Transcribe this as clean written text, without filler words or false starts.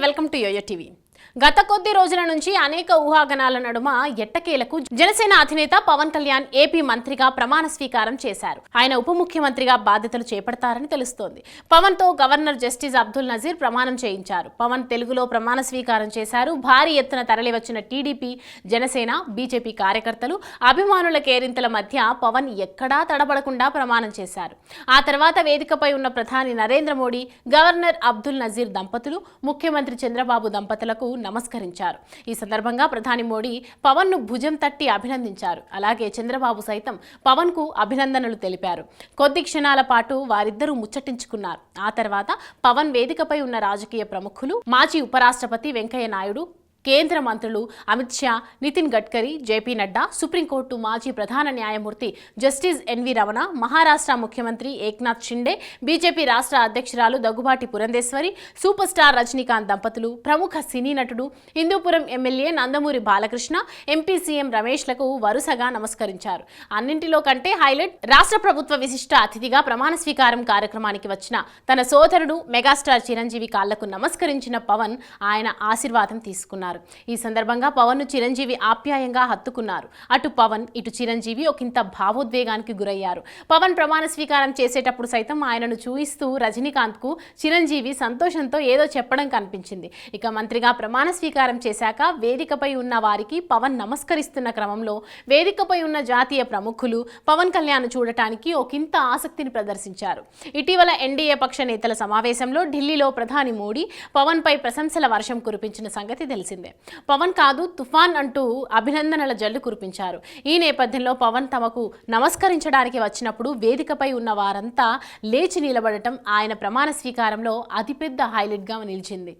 Welcome to yo-yo TV. గత కొద్ది రోజుల నుంచి అనేక ఊహాగానాల నడుమ ఎట్టకేలకు జనసేన అధినేత పవన్ కళ్యాణ్ ఏపీ మంత్రిగా ప్రమాణ స్వీకారం చేశారు. ఆయన ఉప ముఖ్యమంత్రిగా బాధ్యతలు చేపడతారని తెలుస్తోంది. పవన్ తో గవర్నర్ జస్టిస్ అబ్దుల్ నజీర్ ప్రమాణం చేయించారు. పవన్ తెలుగులో ప్రమాణ స్వీకారం చేశారు. భారీ ఎత్తున తరలివచ్చిన టీడీపీ, జనసేన, బీజేపీ కార్యకర్తలు, అభిమానుల కేరింతల మధ్య పవన్ ఎక్కడా తడబడకుండా ప్రమాణం చేశారు. ఆ తర్వాత వేదికపై ఉన్న ప్రధాని నరేంద్ర మోడీ, గవర్నర్ అబ్దుల్ నజీర్ దంపతులు, ముఖ్యమంత్రి చంద్రబాబు దంపతులకు నమస్కరించారు. ఈ సందర్భంగా ప్రధాని మోడీ పవన్ ను భుజం తట్టి అభినందించారు. అలాగే చంద్రబాబు సైతం పవన్ కు అభినందనలు తెలిపారు. కొద్ది క్షణాల పాటు వారిద్దరూ ముచ్చటించుకున్నారు. ఆ తర్వాత పవన్ వేదికపై ఉన్న రాజకీయ ప్రముఖులు, మాజీ ఉపరాష్ట్రపతి వెంకయ్య నాయుడు, కేంద్ర మంత్రులు అమిత్ షా, నితిన్ గడ్కరీ, జేపీ నడ్డా, సుప్రీంకోర్టు మాజీ ప్రధాన న్యాయమూర్తి జస్టిస్ ఎన్వి రమణ, మహారాష్ట్ర ముఖ్యమంత్రి ఏక్నాథ్ షిండే, బీజేపీ రాష్ట్ర అధ్యక్షురాలు దగ్గుబాటి పురంధేశ్వరి, సూపర్ స్టార్ రజనీకాంత్ దంపతులు, ప్రముఖ సినీ నటుడు, Hindupuram MLA Nandamuri Balakrishna, MP CM రమేష్లకు వరుసగా నమస్కరించారు. అన్నింటిలో కంటే హైలైట్, రాష్ట్ర ప్రభుత్వ విశిష్ట అతిథిగా ప్రమాణ స్వీకారం కార్యక్రమానికి వచ్చిన తన సోదరుడు మెగాస్టార్ చిరంజీవి కాళ్లకు నమస్కరించిన పవన్ ఆయన ఆశీర్వాదం తీసుకున్నారు. ఈ సందర్భంగా పవన్ ను చిరంజీవి ఆప్యాయంగా హత్తుకున్నారు. అటు పవన్, ఇటు చిరంజీవి ఒకంత భావోద్వేగానికి గురయ్యారు. పవన్ ప్రమాణ స్వీకారం చేసేటప్పుడు సైతం ఆయనను చూయిస్తూ రజనీకాంత్ కు చిరంజీవి సంతోషంతో ఏదో చెప్పడం కనిపించింది. ఇక మంత్రిగా ప్రమాణ స్వీకారం చేశాక వేదికపై ఉన్న వారికి పవన్ నమస్కరిస్తున్న క్రమంలో వేదికపై ఉన్న జాతీయ ప్రముఖులు పవన్ కళ్యాణ్ చూడటానికి ఒకంత ఆసక్తిని ప్రదర్శించారు. ఇటీవల ఎన్డీఏ పక్ష నేతల సమావేశంలో ఢిల్లీలో ప్రధాని మోడీ పవన్ పై ప్రశంసల వర్షం కురిపించిన సంగతి తెలిసిందే. పవన్ కాదు తుఫాన్ అంటూ అభినందనల జల్లు కురిపించారు. ఈ నేపథ్యంలో పవన్ తమకు నమస్కరించడానికి వచ్చినప్పుడు వేదికపై ఉన్న వారంతా లేచి నిలబడటం ఆయన ప్రమాణ స్వీకారంలో అతిపెద్ద హైలైట్గా నిలిచింది.